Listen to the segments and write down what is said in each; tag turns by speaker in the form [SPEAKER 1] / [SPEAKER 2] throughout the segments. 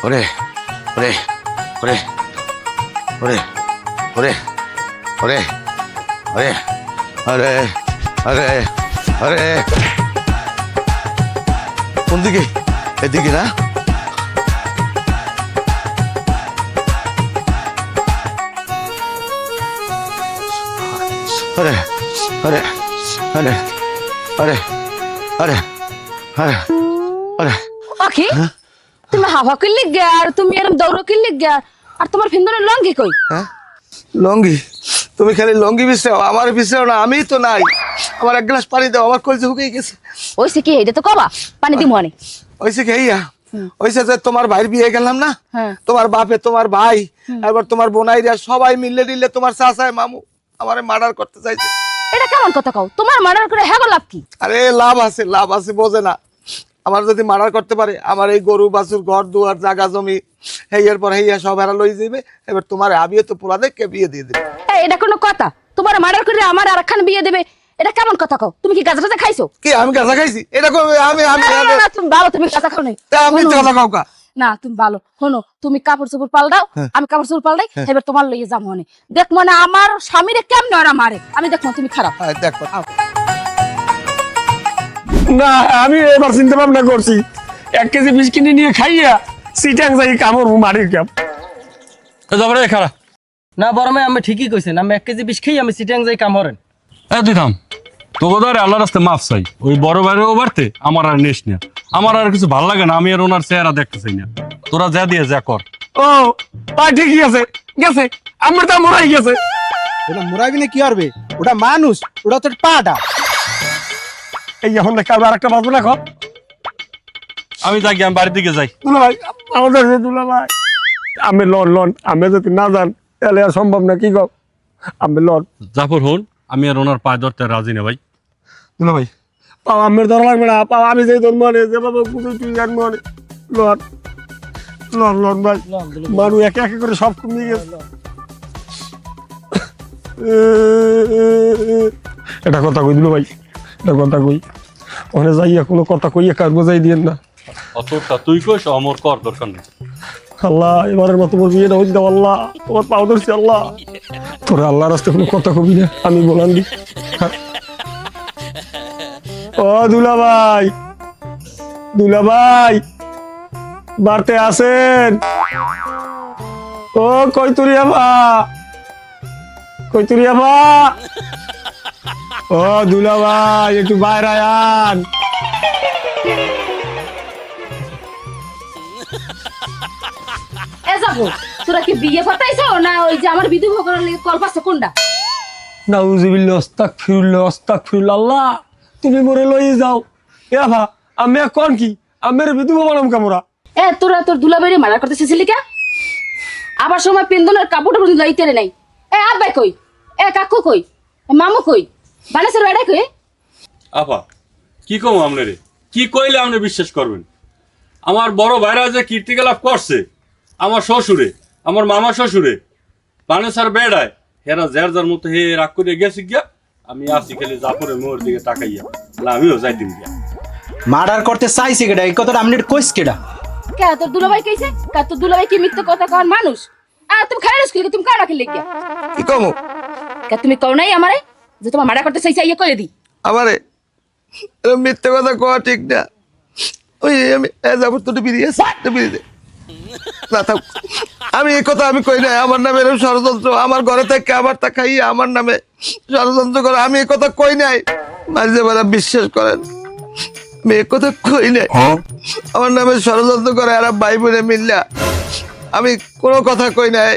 [SPEAKER 1] ওরে ওরে ওরে ওরে ওরে ওরে ওরে আরে আরে আরে কোন দিকে? এদিকে না? আরে আরে আরে আরে আরে আরে আরে
[SPEAKER 2] আখি তুমি হাওয়া কিনলে গে আর তুমি এরকম দৌড় কিনলে গে আর তোমার ফিন্দনের লঙ্গি কই?
[SPEAKER 1] হ্যাঁ লঙ্গি? তুমি খালি লঙ্গি বিশ্রাও, আমার বিশ্রাও না, আমি তো নাই। আমার এক গ্লাস পানি দাও, আমার কলজে হুকিয়ে গেছে।
[SPEAKER 2] ওইসে কি এটা তো কবা পানি দিমু আনি।
[SPEAKER 1] ওইসে খেইয়া ওইসে যে তোমার ভাইয়ের বিয়ে গেলাম না,
[SPEAKER 2] হ্যাঁ।
[SPEAKER 1] তোমার বাপে তোমার ভাই এবার তোমার বোনাইরা সবাই মিললে দিলে তোমার চাচায় মামু আমারে মার্ডার করতে চাইছে।
[SPEAKER 2] এটা কেমন কথা কও? তোমার মার্ডার করে হ্যাগো লাভ কি?
[SPEAKER 1] আরে লাভ আছে বোঝে না। আমার যদি মার্ডার করতে পারে আমার এই গরু বাছুর ঘর দুয়ার জায়গা জমি হেয়ার পর হেয়া সব হেরা লই যাবে। এবার তোমার আবিও তো পোলা দেখে বিয়ে দিয়ে দেবে।
[SPEAKER 2] এটা কোনো কথা? তোমার মার্ডার করে আমার আরেকখান বিয়ে দেবে, এটা কেমন কথা কও? তুমি কি গাঁজা খাইছো?
[SPEAKER 1] কি আমি গাঁজা খাইছি? এটা আমি আমি
[SPEAKER 2] না, তুমি ভালো, তুমি গাঁজা খাও নাই।
[SPEAKER 1] আমি গাঁজা খাও কা?
[SPEAKER 2] না তুমি ভালো শোনো, তুমি কাপড় চোপড় পাল্টাও, আমি কাপড় চোপড় পাল্টাই, এবার তোমার লইয়ে যাবো মনে দেখ মানে আমার স্বামীরে কেমন ওরা মারে আমি দেখো তুমি খারাপ।
[SPEAKER 1] দেখো
[SPEAKER 3] না আমি এবার চিন্তা ভাবনা করছি 1 কেজি বিষ কিনে নিয়ে খাইয়া সিটাং যাই কামড় মারি কাম
[SPEAKER 4] যাবরে খারা
[SPEAKER 5] না বড় ভাই আমি ঠিকই কইছেন, আমি 1 কেজি বিষ খেয়ে আমি সিটাং যাই কাম হরেন।
[SPEAKER 4] তুই থাম তোদের আল্লাহ রাস্তে মাফ চাই। ওই বড় ভাইরেও বাড়তে আমার আর নেস না, আমার আর কিছু ভাল লাগে না, আমি আর ওনার চেহারা দেখতে চাই না। তোরা যা দিয়ে যা কর।
[SPEAKER 3] ও তাই ঠিকই আছে গেছে আমার তো মরাই গেছে।
[SPEAKER 6] ওটা মুরাবি না কি করবে? ওটা মানুষ, ওটা তোর পাটা।
[SPEAKER 3] এই এখন দেখা আর একটা বাজবে না
[SPEAKER 4] আমি যাই, আমি বাড়ির দিকে যাই।
[SPEAKER 3] দুলা ভাই আমাদের দুলা ভাই আমি লন আমি যদি না যান তাহলে আর সম্ভব না। কি গো আমি লন
[SPEAKER 4] জাফর হন, আমি আর ওনার পায়ে ধরতে রাজি না ভাই।
[SPEAKER 3] দুলা ভাই পাও আমের ধরা লাগবে না, পাও আমি যাই তোর মনে যে বাবা কুকুর তুই জান মনে লন লন লন ভাই মানু একে একে করে সব কমিয়ে গেছে। এটা কথা কই দিল ভাই, এটা কথা কই ওখানে যাইয়া কোনো কথা কইয়া কার বোঝাই দিয়েন না।
[SPEAKER 4] অতটা তুই কইস, অমর কর, দরকার নেই।
[SPEAKER 3] আল্লাহ এবারের মতো মোর বিয়েটা হয়ে দাও আল্লাহ, তোমার পাও ধরছি আল্লাহ। তোরা আল্লাহর রাস্তায় কোনো কথা কবি না, আমি বলান দি। ও দুলা ভাই বাড়তে আসেন। ও কইতুরিয়া ভা ও দুলা ভাই একটু বাইরে আয়ান।
[SPEAKER 2] এ যাবো তোরা কি বিয়ে পাতাইছো না ওই যে আমার বিধু ভগবানের লাগি কল পাচ্ছে কোনটা?
[SPEAKER 3] নাউজুবিল্লাহ আস্তাগফিরুল্লাহ আল্লাহ তুমি মোরে লই যাও। এ ভা আমি কোন কি আমের বিধু বানাম কামরা।
[SPEAKER 2] এ তোরা তোর দুলাবাড়ি মারা করতেছিলি কে? আবার সময় পিন্দনের কাপড় পর্যন্ত লইতে নাই। এ আব্বাই কই? এ কাকু কই? মামু কই? বানেসের বেড়া কই?
[SPEAKER 4] আপা কি কম আমনে রে, কি কইলে আপনি বিশ্বাস করবেন? আমার বড় ভাইরা যে কীর্তিকলাপ করছে আমার শ্বশুরে, আমার মামা শ্বশুরে, বানেসার বেড়ায়, হেরা যার মতো হে রাগ করে গেছে গিয়া। আমি আসি খালি জাফরের মোড়ের দিকে তাকাইয়া, আমিও যাই দিন গিয়া।
[SPEAKER 6] মার্ডার করতে চাইছে কেডা? এই কথাটা আমনের কইস কেডা?
[SPEAKER 2] কে তোর দুলাভাই কইছে? কা তোর দুলাভাই কি মিথ্যা কথা কন মানুষ? আর তুমি খারাপ স্কুলে তুমি কারা খেলে গিয়া?
[SPEAKER 1] কি কমু?
[SPEAKER 2] কে তুমি কও নাই আমারে যে তোমার মারা করতে চাইছে ইয়ে কইলে দি?
[SPEAKER 1] আমারে মিথ্যে কথা কওয়া ঠিক না। ওই আমি যাবো তো বিরিয়ে বিরিয়ে না থাক। আমি এই কথা আমি কই নাই। আমার নামে এরকম ষড়যন্ত্র, আমার ঘরে থেকে আবার তা খাই আমার নামে ষড়যন্ত্র করে, আমি এই কথা কই নাই। মাঝে মাঝে বিশ্বাস করেন আমি এই কথা কই নাই। আমার নামে ষড়যন্ত্র করে এরা ভাই বোনে মিললা, আমি কোনো কথা কই নাই।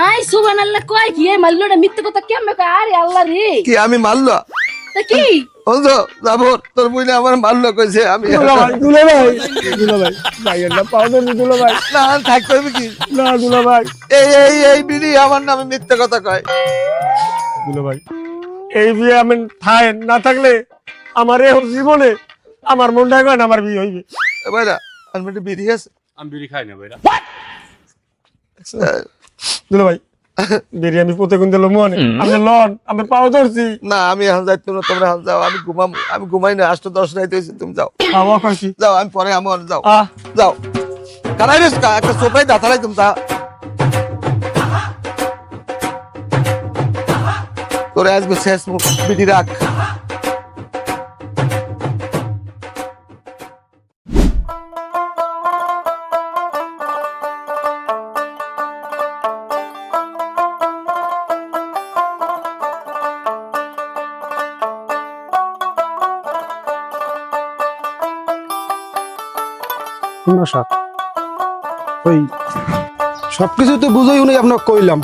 [SPEAKER 2] আই সুবহানাল্লাহ কয় কি এই মাল্লোটা মিথ্যা কথা কেমনে কয়? আরে আল্লাহ রে,
[SPEAKER 1] কি আমি মারলো?
[SPEAKER 2] তা কি
[SPEAKER 1] বলছো যাবো তোর বুঝলে আমার মারলো কইছে? আমি
[SPEAKER 3] দুলা ভাই ভাইয়ের না পাও ধরছি দুলা ভাই।
[SPEAKER 1] না থাক করবি কি?
[SPEAKER 3] না দুলা ভাই
[SPEAKER 1] এই বিড়ি আমার নামে মিথ্যে কথা কয়।
[SPEAKER 3] দুলা ভাই এই বিয়ে আমি থাকেন না থাকলে আমার এই জীবনে আমার মনটা কয় না আমার বিয়ে হইবে।
[SPEAKER 1] ভাইরা আমি বিড়ি আছে?
[SPEAKER 4] আমি বিড়ি খাই না ভাইরা।
[SPEAKER 3] দুলা ভাই বেরিয়ে আমি পথে কোন দিল মনে আমি লন আমি পাও ধরছি।
[SPEAKER 1] না আমি এখন যাইতো না, তোমরা এখন যাও। আমি ঘুমাবো, আমি ঘুমাই না। 8-10 রাইতে হয়েছে, তুমি যাও।
[SPEAKER 3] খাওয়া খাইছি
[SPEAKER 1] যাও, আমি পরে আমার যাও
[SPEAKER 3] আহ
[SPEAKER 1] যাও। কারাই রেস কা একটা সোপাই দাঁড়াই তুমি তা তোরে আজকে শেষ বিধি রাখ।
[SPEAKER 6] না সাপ ওই সবকিছু তো বুঝেই উনি আপনাকে কইলাম,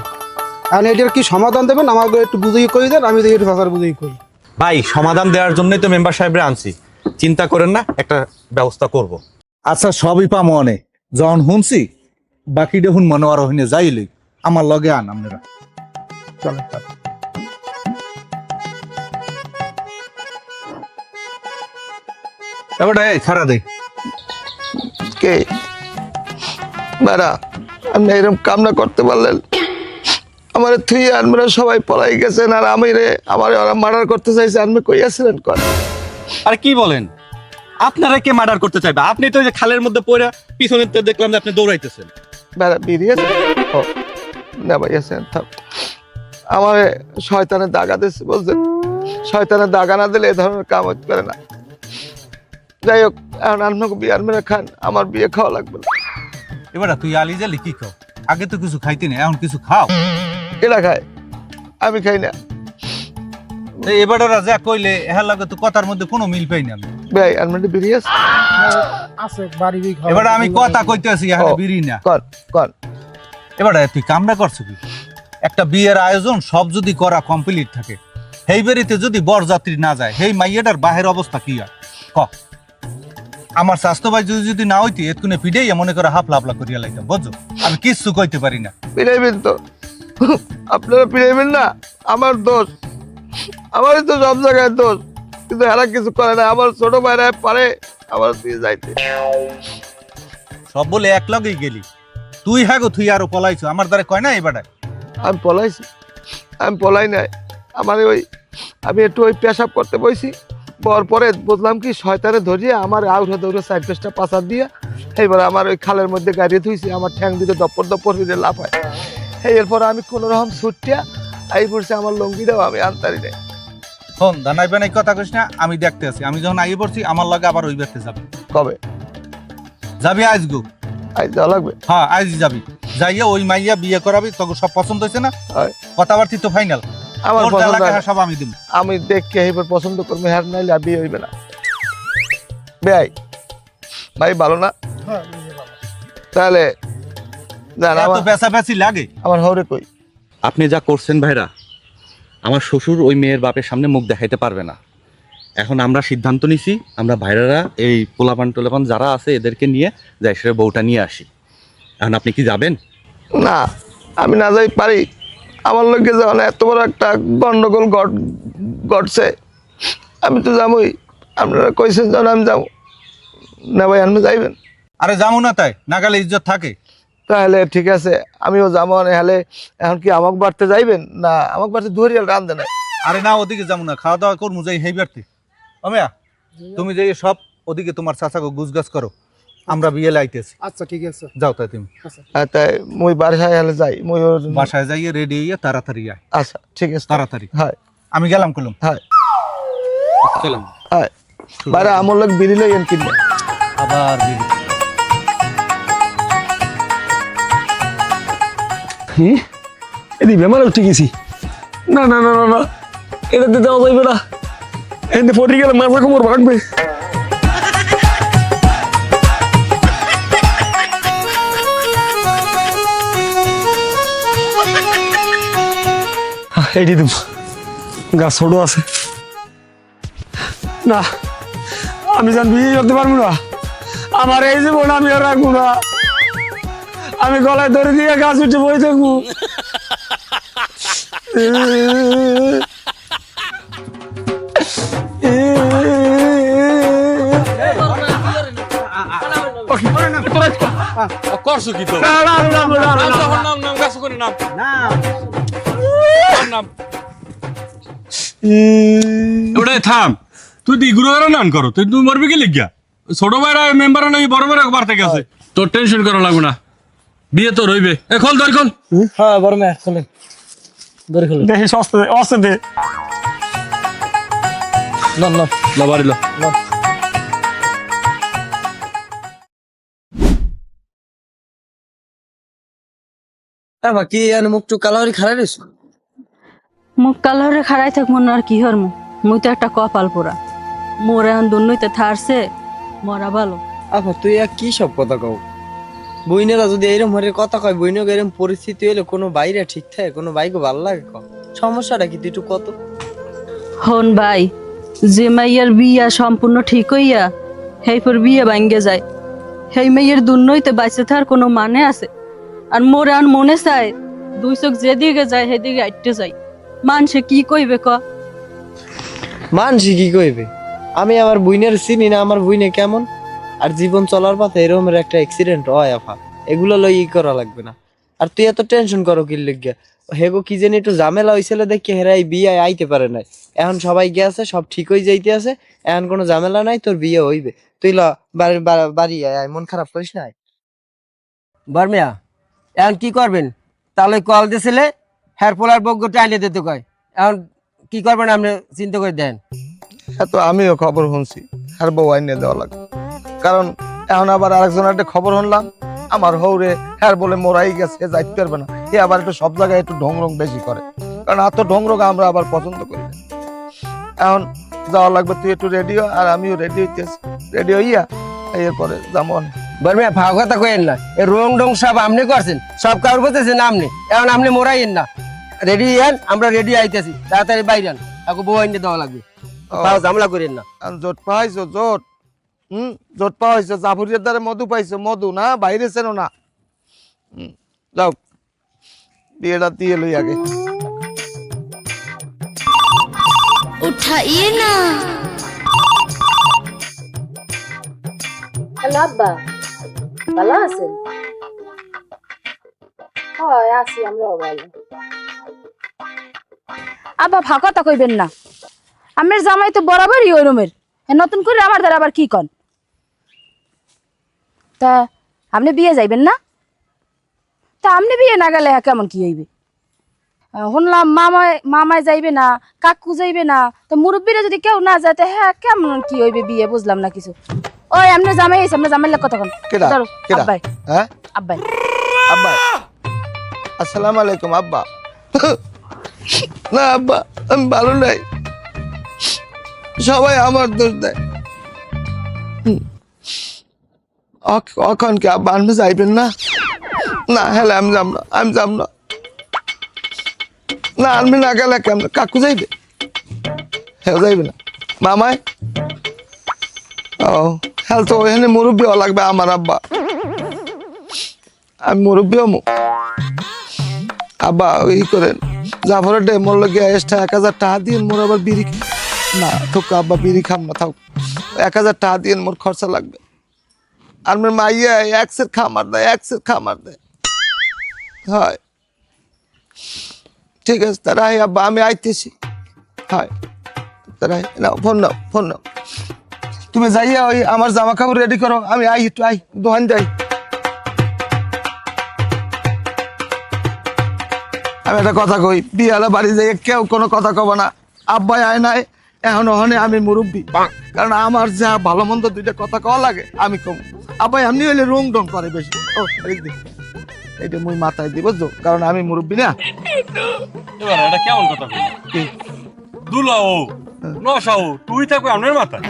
[SPEAKER 6] আর এটার কি সমাধান দেবেন আমাকে একটু বুঝেই কই দেন, আমি দেখি একটু ভাষার বুঝেই করি।
[SPEAKER 7] ভাই সমাধান দেওয়ার জন্যই তো মেম্বার সাহেবরে আনছি, চিন্তা করেন না, একটা ব্যবস্থা করব।
[SPEAKER 8] আচ্ছা সবই পা মনে যখন শুনছি বাকি দেখুন মনে আর হইনে যাইলে আমার লগে আন আপনারা।
[SPEAKER 6] চলেন
[SPEAKER 8] এবারে এই ছাড়া দে।
[SPEAKER 1] কে বারা আপনি এরকম কামনা করতে পারলেন? আমার থুই আনমেরা সবাই পলাই গেছেন, আর আমি রে আমার ওরা মার্ডার করতে চাইছে, আনমে কইয়াছিলেন কর।
[SPEAKER 7] আর কি বলেন, আপনারা কে মার্ডার করতে চাইবে? আপনি তো ওই যে খালের মধ্যে পড়ে পিছনে দেখলাম যে আপনি দৌড়াইতেছেন।
[SPEAKER 1] বারা বেরিয়েছে ও না ভাই আছেন থাক। আমার শয়তানের দাগা দিচ্ছে বলছেন, শয়তানের দাগা না দিলে এ ধরনের কাম হতে পারে না। যাই হোক এখন আপনাকে বিয়ে আনমেরা খান, আমার বিয়ে খাওয়া লাগবে না।
[SPEAKER 8] এবারে তুই আলি জালি কি খাও? আগে তো কিছু খাইতে না, এখন কিছু খাও।
[SPEAKER 1] এরা খায়, আমি খাই না।
[SPEAKER 8] এবারে যা কইলে এহার লাগে তো কথার মধ্যে কোনো মিল পাই না।
[SPEAKER 1] ভাই আনমেরা বেরিয়ে
[SPEAKER 6] আছে বাড়ি বি খাওয়া।
[SPEAKER 8] এবারে আমি কথা কইতে আছি এহার বিড়ি না।
[SPEAKER 1] কর কর।
[SPEAKER 8] এবারে তুই কামড়া করছো কি? একটা বিয়ের আয়োজন সব যদি করা কমপ্লিট থাকে, সেই বেরিতে যদি বরযাত্রী না যায়, সেই মাইয়াটার বাহের অবস্থা কি আর ক? আমার স্বাস্থ্য ভাই যদি না হইতি এতক্ষণে পিঠেই মনে করে হাফলা হাফলা করিয়া লাইতাম, বুঝছো? আমি কিচ্ছু কইতে পারি না।
[SPEAKER 1] পিড়াইবেন তো, আপনারা পিড়াইবেন না, আমার দোষ, আমারই তো সব জায়গায় দোষ, কিন্তু এরা কিছু করে না। আমার ছোট ভাইরা পারে আমার দিয়ে যাইতে।
[SPEAKER 8] সব বলে এক লগেই গেলি তুই, হ্যাঁ গো তুই আরো পলাইছো, আমার দ্বারা কয় না এবারে।
[SPEAKER 1] আমি পলাইছি, আমি পলাই নাই। আমার ওই আমি একটু ওই পেশাব করতে বইছি, পরে বুঝলাম কি শয়তানে ধরিয়ে আমার আউটে দৌড়ে সাইড পেসটা পাশার দিয়ে এইবার আমার ওই খালের মধ্যে গাড়িয়ে থুইছি, আমার ঠ্যাং দিতে দপ্পর দপ্পর ফিরে লাফায়। এরপর আমি কোনো রকম ছুটিয়া আই পড়ছি, আমার লঙ্গিটাও আমি আনতারি নাই।
[SPEAKER 8] শোন দানাইবে না কথা কইস না, আমি দেখতে আছি। আমি যখন আইয়ে পড়ছি আমার লাগে আবার ওই ব্যক্তি যাবে।
[SPEAKER 1] কবে
[SPEAKER 8] যাবি আজ গো?
[SPEAKER 1] আই যাওয়া লাগবে?
[SPEAKER 8] হ্যাঁ আজই যাবি, যাইয়া ওই মাইয়া বিয়ে করাবি, তোকে সব পছন্দ হয়েছে না?
[SPEAKER 1] হয়।
[SPEAKER 8] কথাবার্তি তো ফাইনাল,
[SPEAKER 1] আমার পছন্দ হয়।
[SPEAKER 8] সব আমি দিব।
[SPEAKER 1] আমি দেখকে এইবার পছন্দ করবো, হ্যাঁ নাইলে আর বিয়ে হইবে না। ভাই ভাই ভালো না তাহলে জান,
[SPEAKER 8] এত পেঁচাপেচি লাগে?
[SPEAKER 1] আমার হরে কই?
[SPEAKER 7] আপনি যা করছেন ভাইরা, আমার শ্বশুর ওই মেয়ের বাপের সামনে মুখ দেখাইতে পারবে না। এখন আমরা সিদ্ধান্ত নিছি, আমরা ভাইরারা এই পোলাপান টোলাপান যারা আছে এদেরকে নিয়ে যাই সে বউটা নিয়ে আসি। এখন আপনি কি যাবেন?
[SPEAKER 1] না আমি না যাই পারি, আমার লোকে যখন এত বড় একটা গন্ডগোল ঘটছে, আমি তো যাবই। আপনারা কইছেন যখন আমি যাবো না ভাই, আপনি যাইবেন?
[SPEAKER 8] আরে যাবো না, তাই না গেলে ইজ্জত থাকে।
[SPEAKER 1] তাহলে ঠিক আছে আমিও যাবো। হলে এখন কি আমাকে বাড়তে যাইবেন না আমাকে বাড়তে ধরিয়াল রান্ধে নাই?
[SPEAKER 8] আরে না ওদিকে যাবো না, খাওয়া দাওয়া করবো যাই হেই বাড়তে। অমিয়া তুমি যাই সব ওদিকে তোমার চাচাকে গুজগাছ করো, আমরা বিয়ে লাইতেছি।
[SPEAKER 6] আচ্ছা ঠিক আছে,
[SPEAKER 8] যাও তাই তুমি।
[SPEAKER 1] তাই মুই বাসায় হলে যাই, মুই
[SPEAKER 8] বাসায় যাইয়ে রেডি হইয়া তাড়াতাড়ি আয়।
[SPEAKER 1] আচ্ছা ঠিক আছে
[SPEAKER 8] তাড়াতাড়ি।
[SPEAKER 1] হ্যাঁ
[SPEAKER 8] আমি গেলাম কলম।
[SPEAKER 1] হ্যাঁ
[SPEAKER 8] চলাম।
[SPEAKER 1] হ্যাঁ বাইরে আমার লোক বিড়ি লইয়েন কিনবে।
[SPEAKER 8] আবার বিড়ি।
[SPEAKER 3] এদি বেমার উঠে গেছি। না না না না না, এটাতে দেওয়া যাইবে না, এতে পড়ে গেলে মাথা কোমর ভাঙবে। এটি দেব, গাছ ছোট আছে না, আমি জান বিয়ে করতে পারবো না। আমার এই জীবন আমি আর রাখবো না, আমি গলায় ধরে দিয়ে গাছ উঠে বই থাকবো।
[SPEAKER 4] করছো কি তো? নাম গাছ করে নাম নাম ওটা থাম। তুই দি গুরু নান করো, তুই মরবি কি লিখিয়া? ছোট ভাইরা মেম্বার নাই, বড় ভাইরা বাড়তে গেছে। তোর টেনশন করা লাগবে না, বিয়ে তো রইবে। এ খোল দর খোল।
[SPEAKER 5] হ্যাঁ বড় মেয়ে খোলেন, ধরে খোলেন।
[SPEAKER 3] দেখি অস্তে দে।
[SPEAKER 5] লন লন
[SPEAKER 4] লা বাড়ি লা।
[SPEAKER 5] লন। কি মুখ টুক কালারি খারাই রইছ?
[SPEAKER 9] মুখ কালহরে খাড়াই থাক মনে আর কি হর মুই তো একটা কপাল পোড়া, মোর এখন দুর্নইতে থারছে মরা ভালো।
[SPEAKER 5] আপা তুই কি সব কথা কও? বইনেরা যদি এরকম হরে কথা কয়, বইনে এরকম পরিস্থিতি হইলে কোনো বাইরে ঠিক থাকে, কোনো বাইকে ভালো লাগে ক? সমস্যাটা কি তুই একটু কত?
[SPEAKER 9] হন ভাই, যে মাইয়ার বিয়া সম্পূর্ণ ঠিক হইয়া হেইপর বিয়ে ভাঙ্গে যায়, সেই মাইয়ের দুর্নইতে বাইসে থার কোনো মানে আছে? আর মোরে আন মনে চায় দুই চোখ যেদিকে যায় সেদিকে আইটতে যায়, মানুষে কি কইবে ক?
[SPEAKER 5] মানসি কি কইবে? আমি আমার বইনের চিনি না, আমার বইনে কেমন, আর জীবন চলার পথে এরকমের একটা অ্যাক্সিডেন্ট হয় আফা, এগুলো লই করা লাগবে না। আর তুই এত টেনশন করো কি লিগা? হেগো কি জানি একটু ঝামেলা হইছিল দেখি হেরাই বিয়ে আইতে পারে নাই, এখন সবাই গেছে, সব ঠিক হয়ে যাইতে আছে, এখন কোনো ঝামেলা নাই, তোর বিয়ে হইবে। তুই ল বাড়ি আয়, মন খারাপ করিস না।
[SPEAKER 10] বর্মিয়া এখন কি করবেন? তাহলে কল দিয়েছিলে হেয়ার পোলার বগ্য টাইলে দিতে কয়, এখন কি করবেন আপনি চিন্তা করে দেন।
[SPEAKER 1] তো আমিও খবর শুনছি আর বউ আইনে দেওয়া লাগবে, কারণ এখন আবার আরেকজনের একটা খবর শুনলাম আমার হৌরে হ্যার বলে মোরাই গেছে, যাইতে পারবে না। এ আবার একটু সব জায়গায় একটু ঢং রং বেশি করে, কারণ এত ঢং রং আমরা আবার পছন্দ করি না। এখন যাওয়া লাগবে, তুই একটু রেডিও আর আমিও রেডি হইতেছি, রেডি হইয়া এরপরে যাবো।
[SPEAKER 10] বর্মিয়া ভাগ কথা কইেন না, এই রং ডং সব আপনি করছেন, সব কাউর করতেছেন আপনি, এখন আপনি মোরাইয়েন না, রেডি হেন, আমরা রেডি আইতেছি, তাড়াতাড়ি বাইরেন, এখন বউ আইনে দেওয়া লাগবে, ঝামেলা করেন না।
[SPEAKER 1] জোট পাইছো জোট, জোট পাইছো, জাফরিয়ার দ্বারা মধু পাইছো, মধু না বাইরে ছিল না। যাও বিয়েটা দিয়ে লই আগে।
[SPEAKER 11] উঠাইয়ে না।
[SPEAKER 2] হ্যালো আব্বা, ভালো আছেন? হয় আছি, আমরাও ভালো। আব্বা ফাঁকা তা কইবেন না, আমার জামাই তো বরাবরই ওই রুমের, নতুন করে আমার দ্বারা আবার কি কন? তা আপনি বিয়ে যাইবেন না? তা আপনি বিয়ে না গেলে কেমন কি হইবে? শুনলাম মামায় যাইবে না, কাকু যাইবে না, তো মুরব্বীরা যদি কেউ না যায়, হ্যাঁ কেমন কি হইবে বিয়ে? বুঝলাম না কিছু। ওই আপনি জামাই এসে, আপনার জামাইয়ের কথা কন। আব্বাই,
[SPEAKER 1] হ্যাঁ
[SPEAKER 2] আব্বাই,
[SPEAKER 1] আব্বা আসসালামু আলাইকুম। আব্বা না আব্বা, আমি ভালো নাই, সবাই আমার দোষ দেয়। অখন কি আব্বা আপনি যাইবেন না? না হ্যাঁ আমি যাব না, আমি যাব না। না আমি না গেলে কেমন? কাকু যাইবে? হ্যাঁ যাইবে না। মামায়? ও হ্যাঁ, তো এখানে মুরব্বীও লাগবে আমার আব্বা, আমি মুরব্বীও আব্বা ওই করেন জাফরের ডে মোর লগে এক্সট্রা 1000 টাকা দিয়ে মোর আবার বিড়ি না থাক আব্বা, বিড়ি খাম না থাক, 1000 টাকা দিয়ে মোর খরচা লাগবে। আর মোর মাইয়া একসের খামার দেয়, একসের খামার দেয়। হয় ঠিক আছে, তারাই আব্বা আমি আইতেছি। হয় তারাই নাও, ফোন নাও, ফোন নাও। তুমি যাইয়া ওই আমার জামা কাপড় রেডি করো, আমি আই একটু আই দোকান যাই। আমি একটা কথা কই, বিয়ালা বাড়ি যাই কেউ কোনো কথা কব না। আব্বাই আয় নাই এখন, ওখানে আমি মুরব্বী, কারণ আমার যা ভালো মন্দ দুইটা কথা কওয়া লাগে আমি কম। আব্বাই এমনি হইলে রং ডং করে বেশি। ও এইটা মুই মাথায় দিব, বুঝছো, কারণ আমি মুরব্বী না।
[SPEAKER 4] এবার এটা কেমন কথা কইলি? দুলাও নশাও তুই থাকো আপনার মাথায়।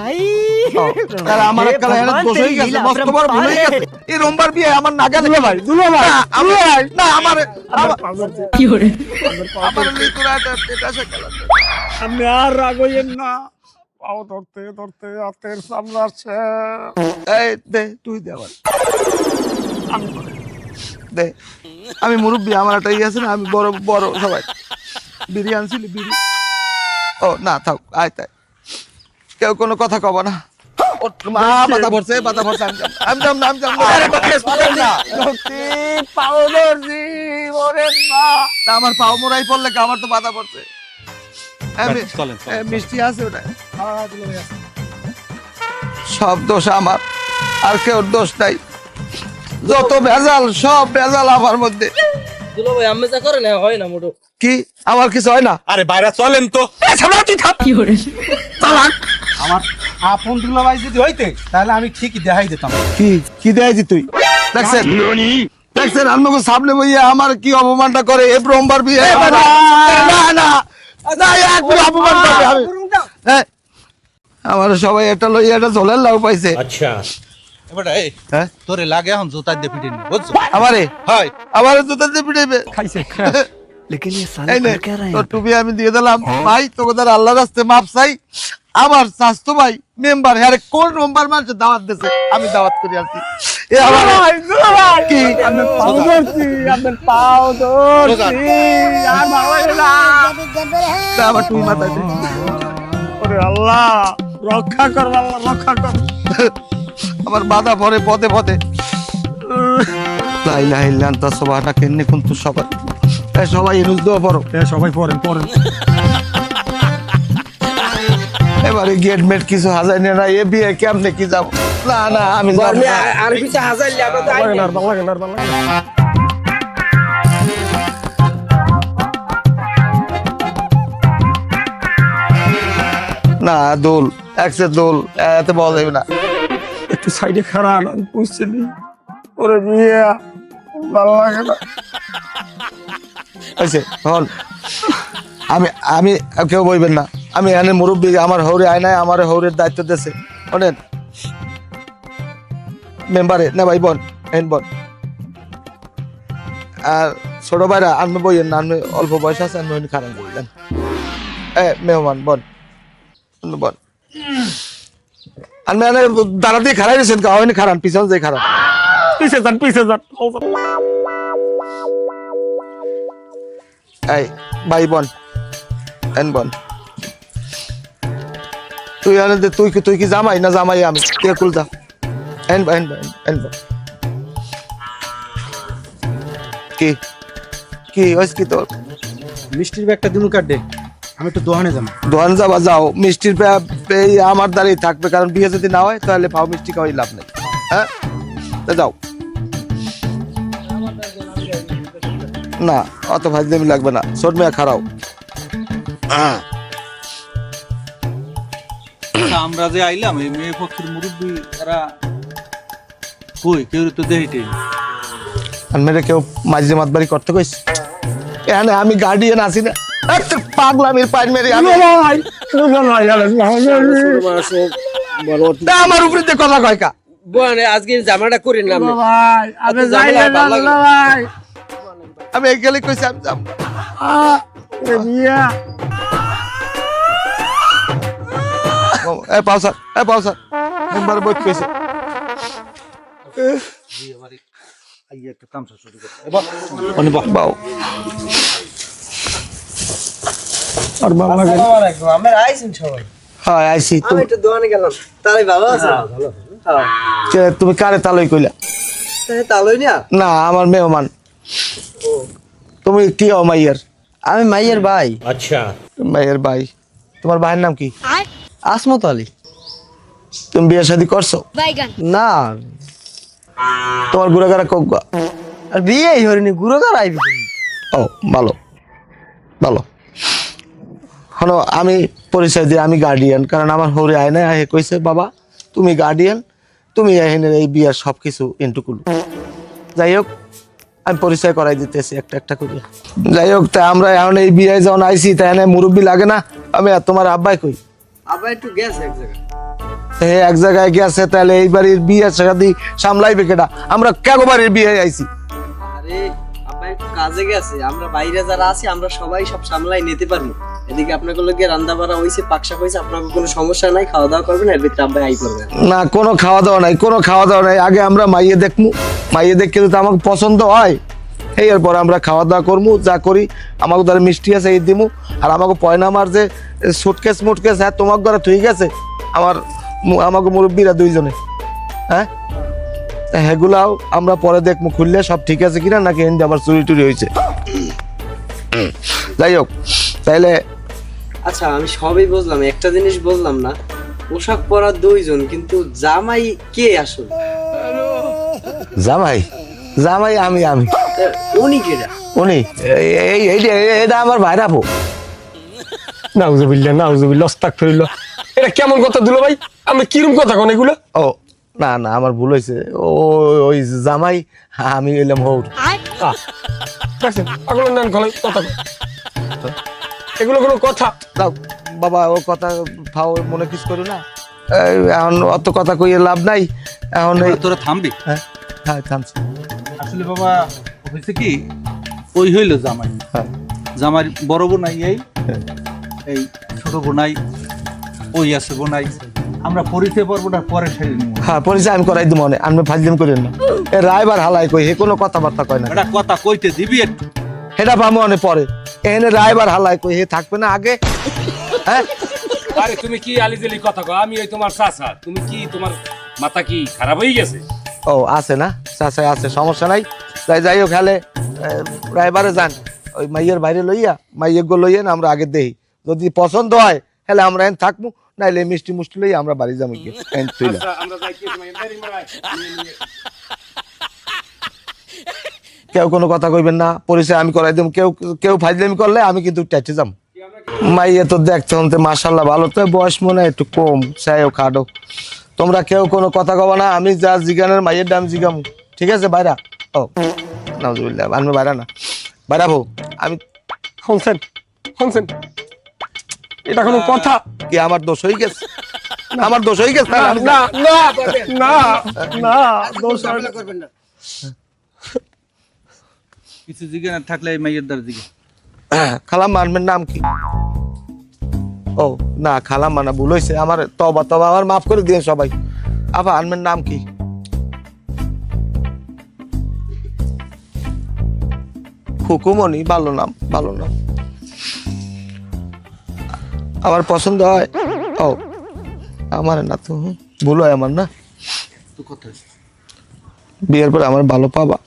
[SPEAKER 1] আমার কালে এনে দোষ হয়ে গেছে, মস্ত বড় ভুল হয়ে গেছে। এই রোমবার বিয়ে আমার নাগালে ভাই, দুলো ভাই না আমার
[SPEAKER 9] কি করে
[SPEAKER 1] আমার লিতুরা এটা শেখালা।
[SPEAKER 3] আপনি আর রাগ হইয়েন না, পাও ধরতে ধরতে হাতের সামলাচ্ছে।
[SPEAKER 1] এই দে তুই দে আবার, দে আমি মুরব্বী, আমার একটা ইয়ে আছে না, আমি বড় বড় সবাই বিড়ি আনছিলি বিড়ি। ও না থাক, আয় তাই কেউ কোনো কথা কব না। পাতা ভরছে, পাতা ভরছে, আমি যাব না, আমি যাব না। পাও ধরছি না, আমার পাও মোড়াই পড়লে আমার তো পাতা পড়ছে। মিষ্টি আছে ওটা, সব দোষ আমার, আর কেউ দোষ নাই। যত ভেজাল সব ভেজাল আমার মধ্যে।
[SPEAKER 5] দুলো ভাই আমি যা করে না হয় না মোটো।
[SPEAKER 1] কি আমার কিছু হয় না?
[SPEAKER 8] আরে বাইরে চলেন তো। আমার আপন দুলা ভাই যদি হইতে তাহলে আমি ঠিকই দেখাই দিতাম।
[SPEAKER 1] কি দেখাইছি তুই? দেখছেন দেখছেন আমাকে সামনে বইয়া আমার কি অপমানটা করে। এ ব্রহ্মার বিয়ে না না না একটু অপমান করবে আমি। হ্যাঁ আমার সবাই এটা লইয়া এটা জলের লাউ পাইছে।
[SPEAKER 8] এবার এই
[SPEAKER 1] হ্যাঁ
[SPEAKER 8] তোরে লাগে এখন জোতা দিয়ে পিটিনি বুঝছো?
[SPEAKER 1] আমারে
[SPEAKER 8] হয়
[SPEAKER 1] আমারে জুতা দিয়ে পিটাইবে।
[SPEAKER 3] খাইছে
[SPEAKER 1] এই নে, তোর টুপি আমি দিয়ে দিলাম ভাই। তোকে তার আল্লাহ রাস্তে মাপ চাই। আমার স্বাস্থ্য ভাই মেম্বার হ্যাঁ কোন মেম্বার মানুষের দাওয়াত দিছে আমি দাওয়াত করে আসছি। এ আমার কি
[SPEAKER 3] পাও ধরছি আপনার পাও ধরছি আর ভালো লাগে না।
[SPEAKER 1] তা আমার টুপি মাথায় দে।
[SPEAKER 3] ওরে আল্লাহ রক্ষা কর আল্লাহ রক্ষা কর।
[SPEAKER 1] আমার বাধা পরে পদে পদে লাই লাই লান তা সবাটা কেনে কিন্তু সবাই সবাই ইনুস দেওয়া পড়ো।
[SPEAKER 3] সবাই পড়েন
[SPEAKER 1] এবারে গেট মেট কিছু হাজার না এ বিয়ে কেমনে কি যাবো? না না আমি যাবো না।
[SPEAKER 10] আর পিছে হাজার আমরা তো আইনি।
[SPEAKER 3] ভালো লাগে না
[SPEAKER 1] না দোল একসে দোল এতে বলা যাবে না।
[SPEAKER 3] একটু সাইডে খারাপ আমি বুঝছিনি ওরে বিয়ে ভালো লাগে না।
[SPEAKER 1] হয়েছে হল আমি আমি কেউ বইবেন না। আমি এনে মুরব্বী আমার হৌরে আয় নাই আমার হৌরের দায়িত্ব দিয়েছে শোনেন মেম্বারে না ভাই বোন এন বোন আর ছোট ভাইরা আনবে বইয়েন না। আনবে অল্প বয়স আছে আনবে খারাপ বললেন। মেহমান বোন বোন আনবে এনে দাঁড়া দিয়ে খারাপ দিয়েছেন কা হয়নি খারাপ পিছন যে খারাপ
[SPEAKER 3] পিছে যান
[SPEAKER 1] এই ভাই বোন এন বোন তুই আনে দে তুই কি জামাই না জামাই আমি কে কুল যা এন বোন কি কি হইছে কি তোর?
[SPEAKER 6] মিষ্টির ব্যাগটা দিনু কাটে আমি একটু দোকানে যাবো।
[SPEAKER 1] দোকান যাবা যাও মিষ্টির পেয়ে আমার দ্বারাই থাকবে কারণ বিয়ে যদি না হয় তাহলে পাও মিষ্টি খাওয়াই লাভ নেই। হ্যাঁ তা যাও না অত ভাজদামি লাগবে না ছোট মেয়ে খারাও।
[SPEAKER 8] আমরা যে আইলাম এই মেয়ে পক্ষের মুরব্বী এরা কই কেউ তো দেখিটেই
[SPEAKER 1] আর মেরে কেউ মাঝে মাতবাড়ি করতে কইস এখানে আমি গার্ডিয়ান আছি না। একটা পাগলামির পাইন মেরে আমি আমার উপরে দিয়ে কথা কয় কা
[SPEAKER 10] বোন আজকে জামাটা করেন না আপনি।
[SPEAKER 3] ভাই আমি যাই না ভাই
[SPEAKER 1] আমি গেলে কইছি আমি যাব
[SPEAKER 3] ওরে বিয়ে
[SPEAKER 1] পাউসার মেম্বার বই কইছে বাও
[SPEAKER 3] আর ভালো লাগে না।
[SPEAKER 5] আমরা আইছেন সবাই।
[SPEAKER 1] হ্যাঁ আইছি
[SPEAKER 5] আমি একটু দোকানে গেলাম তাই ভালো আছে।
[SPEAKER 1] তুমি কারে তালই কইলা?
[SPEAKER 5] তালই না
[SPEAKER 1] না আমার মেহমান। তুমি কি হও মাইয়ার?
[SPEAKER 5] আমি মাইয়ের ভাই।
[SPEAKER 1] মাইয়ার ভাই। তোমার ভাইয়ের নাম কি?
[SPEAKER 5] আসমত আলী।
[SPEAKER 1] তুমি বিয়ে শাদী করছো?
[SPEAKER 5] না
[SPEAKER 1] তোমার গুড়াগাড়া কোকা
[SPEAKER 5] আর বিয়েই হরিনি গুরুগার আইবি।
[SPEAKER 1] ও ভালো ভালো হলো আমি পরিচয় দিই আমি গার্ডিয়ান কারণ আমার হরে আয় না আহে কইছে বাবা তুমি গার্ডিয়ান তুমি এখানে এই বিয়ার সব কিছু ইন্টুকুল। যাই হোক আমি পরিচয় করাই দিতেছি একটা একটা করে। যাই হোক তা আমরা এখন এই বিয়ায় যখন আইছি তাই এনে মুরব্বী লাগে না। আমি আর তোমার আব্বাই কই?
[SPEAKER 5] আবার একটু গেছে এক জায়গায়।
[SPEAKER 1] এক জায়গায় গেছে তাহলে এই বাড়ির বিয়ে শাদী সামলাইবে কেটা? আমরা কেগো বাড়ির বিয়ে আইছি।
[SPEAKER 5] আরে আব্বা একটু কাজে গেছে আমরা বাইরে যারা আছি আমরা সবাই সব সামলাই নিতে পারবো। এদিকে আপনাকে লোকে রান্না বাড়া হইছে পাকশাক হইছে আপনাকে কোনো সমস্যা নাই খাওয়া দাওয়া করবেন এর ভিতরে আব্বা আই করবেন
[SPEAKER 1] না কোনো খাওয়া দাওয়া নাই কোনো খাওয়া দাওয়া নাই। আগে আমরা মাইয়ে দেখমু মাইয়ে দেখে যদি আমাকে পছন্দ হয় এরপর আমরা খাওয়া দাওয়া করবো যা করি আমাকে ধরে মিষ্টি আছে এই দিমু আর আমাকে পয়না আমার যে সুটকেস মুটকেস হ্যাঁ তোমার ঘরে থুই গেছে আমাকে মুরব্বীরা দুইজনে হ্যাঁ হেগুলাও আমরা পরে দেখবো খুললে সব ঠিক আছে কিনা নাকি এনে আবার চুরি টুরি হয়েছে। যাই হোক তাইলে
[SPEAKER 5] আচ্ছা আমি সবই বুঝলাম একটা জিনিস বললাম না পোশাক পরা দুইজন কিন্তু জামাই কে আসলে?
[SPEAKER 1] জামাই জামাই আমি আমি
[SPEAKER 10] উনি কেডা?
[SPEAKER 1] উনি এটা আমার ভাইরা আপু।
[SPEAKER 3] নাউজুবিল্লাহ নাউজুবিল্লাহ আস্তাগফিরুল্লাহ। এটা কেমন কথা দুলো ভাই? আমি কিরম কথা কোন এগুলো?
[SPEAKER 1] ও না না আমার ভুল হয়েছে, ওই জামাই আমি এলাম হৌর।
[SPEAKER 3] দেখছেন পাগলের নাম খোলাই কথা কয়। এগুলো কোনো কথা?
[SPEAKER 1] দাও বাবা, ও কথা ফাও মনে কিছু করো না। এখন অত কথা কইয়ে লাভ নাই। এখন
[SPEAKER 8] তোরা থামবি?
[SPEAKER 1] হ্যাঁ হ্যাঁ থামছি।
[SPEAKER 8] আসলে বাবা হয়েছে কি, ওই হইলো জামাই, জামাই বড় বোনাই এই ছোট বোনাই ওই আছে বোনাই, আমরা পরিচয় পর্বটা পরে সেরে নিব।
[SPEAKER 1] হ্যাঁ পরিচয় আমি করাই দিব, আমি ফাজলাম করেন না। এ রায়বার হালাই কই, হে কোনো কথাবার্তা কয় না।
[SPEAKER 8] এটা কথা কইতে দিবি একটু?
[SPEAKER 1] সেটা পাবো অনেক পরে। এখানে রায়বার হালাই কই, হে থাকবে না আগে। হ্যাঁ
[SPEAKER 11] আরে তুমি কি আলিজালি কথা কও? আমি ওই তোমার চাচা, তুমি কি তোমার মাথা কি খারাপ হয়ে গেছে?
[SPEAKER 1] ও আছে না, চাচা আছে, সমস্যা নাই। যাই হোক হেলে রায়বারে যান, ওই মাইয়ের বাইরে লইয়া মাইয়ের গো লইয়া আমরা আগে দেই, যদি পছন্দ হয় হেলে আমরা এন থাকবো, নাইলে মিষ্টি মুষ্টি লইয়া আমরা বাড়ি যাবো গিয়ে।
[SPEAKER 11] আমরা যাইতেছি মাইয়ারি মারাই।
[SPEAKER 1] কেউ কোনো কথা কইবেন না, পরিচয় আমি করাই দেব। কেউ ফাজলামি করলে আমি কিন্তু টাইটে যাম। মাইয়ে তো দেখতে হতে মাশাল্লাহ ভালো, তো বয়স মনে হয় একটু কম, চাইও খাডো। তোমরা কেউ কোনো কথা কবা না, আমি যা জিগানের মাইয়ের দাম জিগাম, ঠিক আছে? বাইরা ও নাউজুবিল্লাহ, আমি বাইরা না, বাইরা বউ আমি।
[SPEAKER 3] শুনছেন শুনছেন, এটা কোনো কথা?
[SPEAKER 1] কি আমার দোষ হয়ে গেছে? আমার দোষ হয়ে গেছে?
[SPEAKER 3] না না না না দোষ আর
[SPEAKER 10] করবেন না।
[SPEAKER 8] কিছু জিজ্ঞাসা থাকলে এই মাইয়ের দ্বার জিজ্ঞেস।
[SPEAKER 1] খালাম মানবের নাম কি? ও না খালাম মানা ভুল হয়েছে আমার, তবা তবা আমার মাফ করে দিয়ে সবাই। আপা আনমের নাম কি? হুকুমনি, ভালো নাম, ভালো নাম, আমার পছন্দ হয়। ও আমার না তো ভুল হয় আমার না, বিয়ের পরে আমার ভালো পাবা।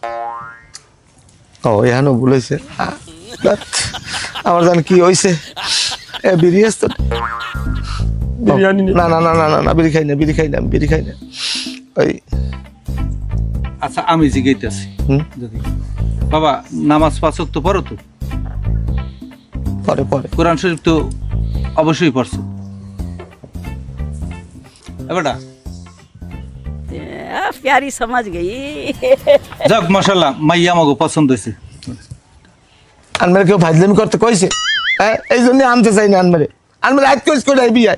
[SPEAKER 1] ও এখানেও ভুল হয়েছে। আমার জান কি হয়েছে? বিরিয়াস তো
[SPEAKER 3] বিরিয়ানি
[SPEAKER 1] না না না না না না, বিড়ি খাই না, বিড়ি খাই না, বিড়ি খাই না। ওই
[SPEAKER 8] আচ্ছা আমি জিজ্ঞাইতেছি, যদি বাবা নামাজ পাঁচ ওয়াক্ত পড়ো তো?
[SPEAKER 1] পরে পরে
[SPEAKER 8] কোরআন শরীফ তো অবশ্যই পড়ছো এবারটা?
[SPEAKER 9] प्यारी समझ गई।
[SPEAKER 8] যাক মাশাআল্লাহ, মাইয়া আমাকে পছন্দ হয়েছে।
[SPEAKER 1] আনমেরে কেউ ফাজলামি করতে কইছে? হ্যাঁ এই জন্য আনতে চাই না আনমেরে। আনমেরে আজ কইস করে বিয়ে,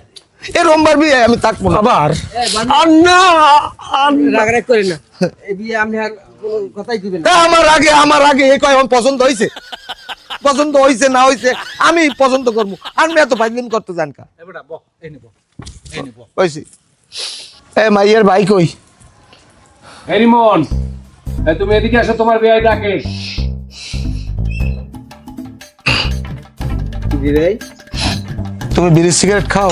[SPEAKER 1] এ রোমবার বিয়ে আমি থাকবো না।
[SPEAKER 3] আবার আর না
[SPEAKER 10] রাগ রাগ করেন না, এই বিয়ে আপনি আর কোনো কথাই দিবেন না।
[SPEAKER 1] আমার আগে এ কয় আমার পছন্দ হয়েছে, পছন্দ হয়েছে না হয়েছে আমি পছন্দ করবো। আনমে এত ফাজলামি করতে জান কা?
[SPEAKER 8] এবারটা বল, এই নেব এই নেব।
[SPEAKER 1] কইছি এ মাইয়ের ভাই কই?
[SPEAKER 11] রিমন, তুমি এদিকে আসো, তোমার বিয়ে ডাকে।
[SPEAKER 1] তুমি বিড়ি সিগারেট খাও?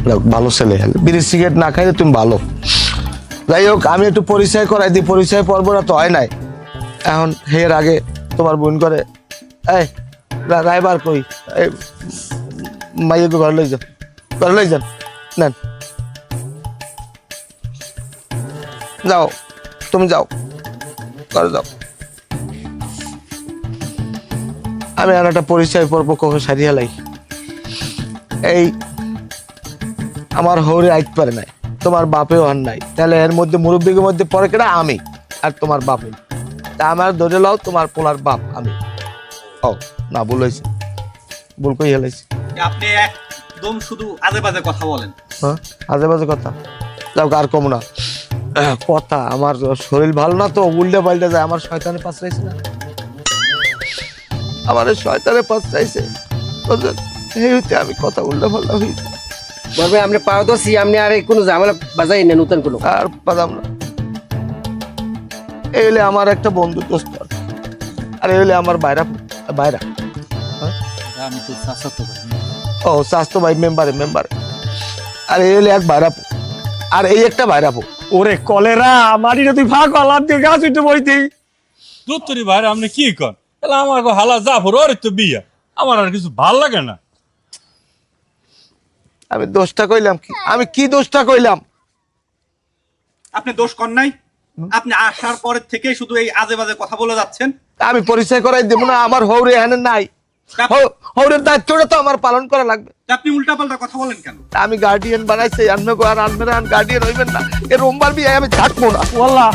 [SPEAKER 1] লোক ভালো ছেলে, বিড়ি সিগারেট না খাইলে তুমি ভালো। যাই হোক আমি একটু পরিচয় করাই দিই, পরিচয় পর্ব না তো হয় নাই। এখন হের আগে তোমার বোন করে এই রায়বার কই, এই মাইয়াকে ঘরে লই যান, ঘরে লই যান, নেন যাও, তুমি যাও ঘরে যাও। আমি আর একটা পরিচয় পর্ব কখন সারিয়া লাই। এই আমার হৌরে আইতে পারে নাই, তোমার বাপেও আর নাই, তাহলে এর মধ্যে মুরব্বীর মধ্যে পরে কেনা আমি আর তোমার বাপে। তা আমার ধরে লাও তোমার পোলার বাপ আমি। ও না ভুল হয়েছে, ভুল কই হেলাইছি।
[SPEAKER 8] আপনি একদম শুধু আজে বাজে কথা বলেন।
[SPEAKER 1] হ্যাঁ আজে বাজে কথা, যাও আর কম না কথা। আমার শরীর ভালো না তো, উল্টে পাল্টে যায়। আমার শয়তানের পাশ চাইছে না, আমার শয়তানের পাশ চাইছে, এই হইতে আমি কথা উল্টে পাল্টা হই।
[SPEAKER 10] বলবে আপনি পাও দোষী, আপনি আর কোনো ঝামেলা বাজাই না নতুন কোনো।
[SPEAKER 1] আর পাদাম না, এই হলে আমার একটা বন্ধু দোস্ত, আর এই হলে আমার বাইরা বাইরা।
[SPEAKER 8] আমি তো চাচাতো ভাই।
[SPEAKER 1] ও স্বাস্থ্য ভাই মেম্বারে মেম্বারে, আর এই হলে এক বাইরা, আর এই একটা বাইরা।
[SPEAKER 3] ওরে কলেরা মারিটা তুই ফাঁক আলাপ দিয়ে গাছ উঠে বইতেই।
[SPEAKER 4] দুত্তরি ভাইরা আপনি কি কন? তাহলে আমার হালা জাফর ওর তো বিয়া, আমার আর কিছু ভাল লাগে না।
[SPEAKER 1] আমি দোষটা কইলাম কি? আমি কি দোষটা কইলাম?
[SPEAKER 8] আপনি দোষ কর নাই? আপনি আসার পরের থেকে শুধু এই আজে বাজে কথা বলে যাচ্ছেন।
[SPEAKER 1] আমি পরিচয় করাই দেবো না, আমার হৌরে এখানে নাই। হৌরের দায়িত্বটা তো আমার পালন করা লাগবে।
[SPEAKER 8] আপনি উল্টাপাল্টা কথা বলেন কেন?
[SPEAKER 1] আমি গার্ডিয়ান বানাইছি, আর গার্ডিয়ান হইবেন না, এর রোমবার বিয়ে আমি থাকবো না।
[SPEAKER 3] ওয়াল্লাহ